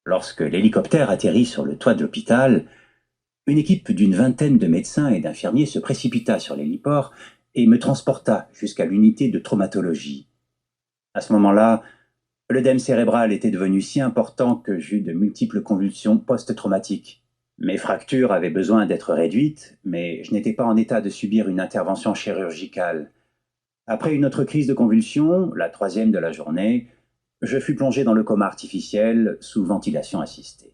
Lorsque l'hélicoptère atterrit sur le toit de l'hôpital, une équipe d'une vingtaine de médecins et d'infirmiers se précipita sur l'héliport et me transporta jusqu'à l'unité de traumatologie. À ce moment-là, l'œdème cérébral était devenu si important que j'eus de multiples convulsions post-traumatiques. Mes fractures avaient besoin d'être réduites, mais je n'étais pas en état de subir une intervention chirurgicale. Après une autre crise de convulsions, la troisième de la journée, je fus plongé dans le coma artificiel sous ventilation assistée.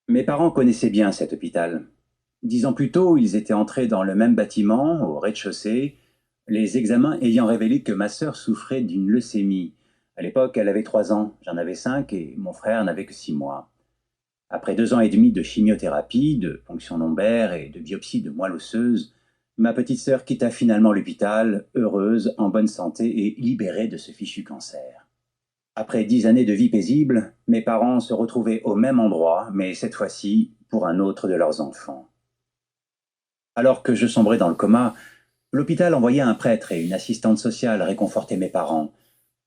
Mes parents connaissaient bien cet hôpital. 10 ans plus tôt, ils étaient entrés dans le même bâtiment, au rez-de-chaussée, les examens ayant révélé que ma sœur souffrait d'une leucémie. À l'époque, elle avait 3 ans, j'en avais 5 et mon frère n'avait que 6 mois. Après 2 ans et demi de chimiothérapie, de ponction lombaire et de biopsie de moelle osseuse, ma petite sœur quitta finalement l'hôpital, heureuse, en bonne santé et libérée de ce fichu cancer. Après 10 années de vie paisible, mes parents se retrouvaient au même endroit, mais cette fois-ci pour un autre de leurs enfants. Alors que je sombrais dans le coma, l'hôpital envoyait un prêtre et une assistante sociale réconforter mes parents.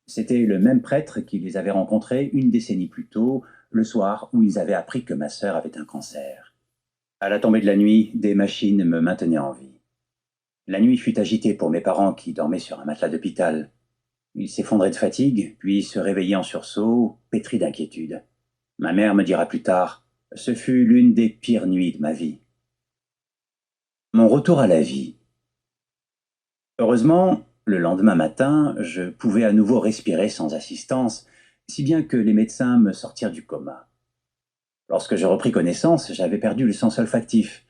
C'était le même prêtre qui les avait rencontrés une décennie plus tôt, le soir où ils avaient appris que ma sœur avait un cancer. À la tombée de la nuit, des machines me maintenaient en vie. La nuit fut agitée pour mes parents qui dormaient sur un matelas d'hôpital. Ils s'effondraient de fatigue, puis se réveillaient en sursaut, pétris d'inquiétude. Ma mère me dira plus tard, ce fut l'une des pires nuits de ma vie. Mon retour à la vie. Heureusement, le lendemain matin, je pouvais à nouveau respirer sans assistance, si bien que les médecins me sortirent du coma. Lorsque je repris connaissance, j'avais perdu le sens olfactif.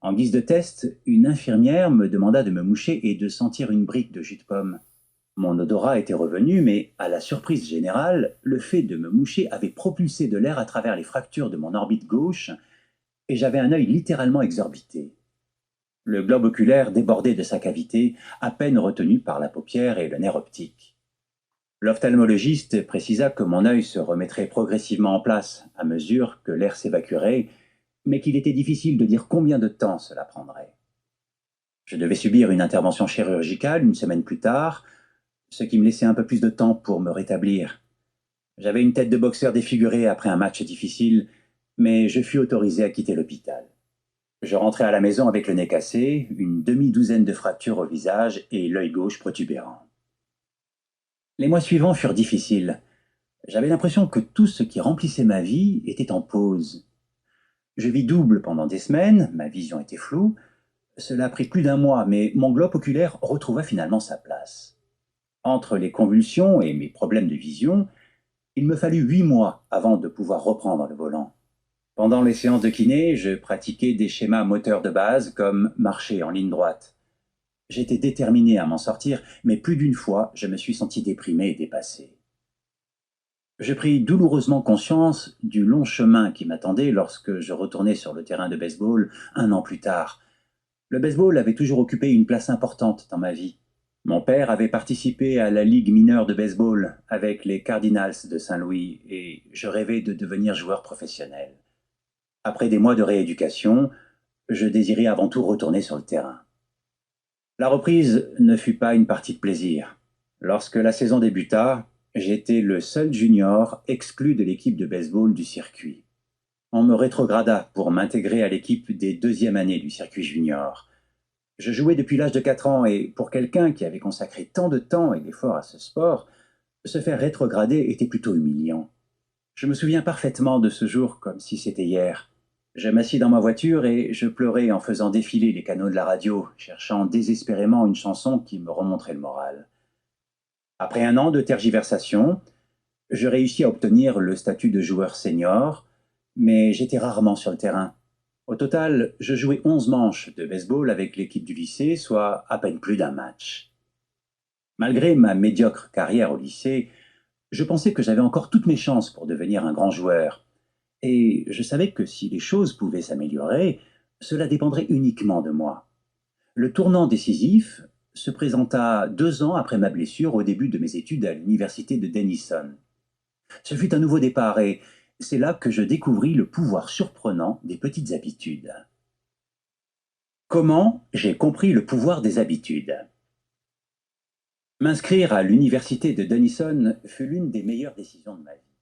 En guise de test, une infirmière me demanda de me moucher et de sentir une brique de jus de pomme. Mon odorat était revenu, mais à la surprise générale, le fait de me moucher avait propulsé de l'air à travers les fractures de mon orbite gauche, et j'avais un œil littéralement exorbité. Le globe oculaire débordait de sa cavité, à peine retenu par la paupière et le nerf optique. L'ophtalmologiste précisa que mon œil se remettrait progressivement en place à mesure que l'air s'évacuerait, mais qu'il était difficile de dire combien de temps cela prendrait. Je devais subir une intervention chirurgicale une semaine plus tard, ce qui me laissait un peu plus de temps pour me rétablir. J'avais une tête de boxeur défigurée après un match difficile, mais je fus autorisé à quitter l'hôpital. Je rentrai à la maison avec le nez cassé, une demi-douzaine de fractures au visage et l'œil gauche protubérant. Les mois suivants furent difficiles. J'avais l'impression que tout ce qui remplissait ma vie était en pause. Je vis double pendant des semaines, ma vision était floue. Cela a pris plus d'un mois, mais mon globe oculaire retrouva finalement sa place. Entre les convulsions et mes problèmes de vision, il me fallut 8 mois avant de pouvoir reprendre le volant. Pendant les séances de kiné, je pratiquais des schémas moteurs de base comme marcher en ligne droite. J'étais déterminé à m'en sortir, mais plus d'une fois, je me suis senti déprimé et dépassé. Je pris douloureusement conscience du long chemin qui m'attendait lorsque je retournais sur le terrain de baseball 1 an plus tard. Le baseball avait toujours occupé une place importante dans ma vie. Mon père avait participé à la Ligue mineure de baseball avec les Cardinals de Saint-Louis et je rêvais de devenir joueur professionnel. Après des mois de rééducation, je désirais avant tout retourner sur le terrain. La reprise ne fut pas une partie de plaisir. Lorsque la saison débuta, j'étais le seul junior exclu de l'équipe de baseball du circuit. On me rétrograda pour m'intégrer à l'équipe des 2e années du circuit junior. Je jouais depuis l'âge de 4 ans et pour quelqu'un qui avait consacré tant de temps et d'efforts à ce sport, se faire rétrograder était plutôt humiliant. Je me souviens parfaitement de ce jour comme si c'était hier. Je m'assis dans ma voiture et je pleurais en faisant défiler les canaux de la radio, cherchant désespérément une chanson qui me remonterait le moral. Après 1 an de tergiversation, je réussis à obtenir le statut de joueur senior, mais j'étais rarement sur le terrain. Au total, je jouais 11 manches de baseball avec l'équipe du lycée, soit à peine plus d'un match. Malgré ma médiocre carrière au lycée, je pensais que j'avais encore toutes mes chances pour devenir un grand joueur. Et je savais que si les choses pouvaient s'améliorer, cela dépendrait uniquement de moi. Le tournant décisif se présenta 2 ans après ma blessure au début de mes études à l'université de Denison. Ce fut un nouveau départ et c'est là que je découvris le pouvoir surprenant des petites habitudes. Comment j'ai compris le pouvoir des habitudes? M'inscrire à l'université de Denison fut l'une des meilleures décisions de ma vie.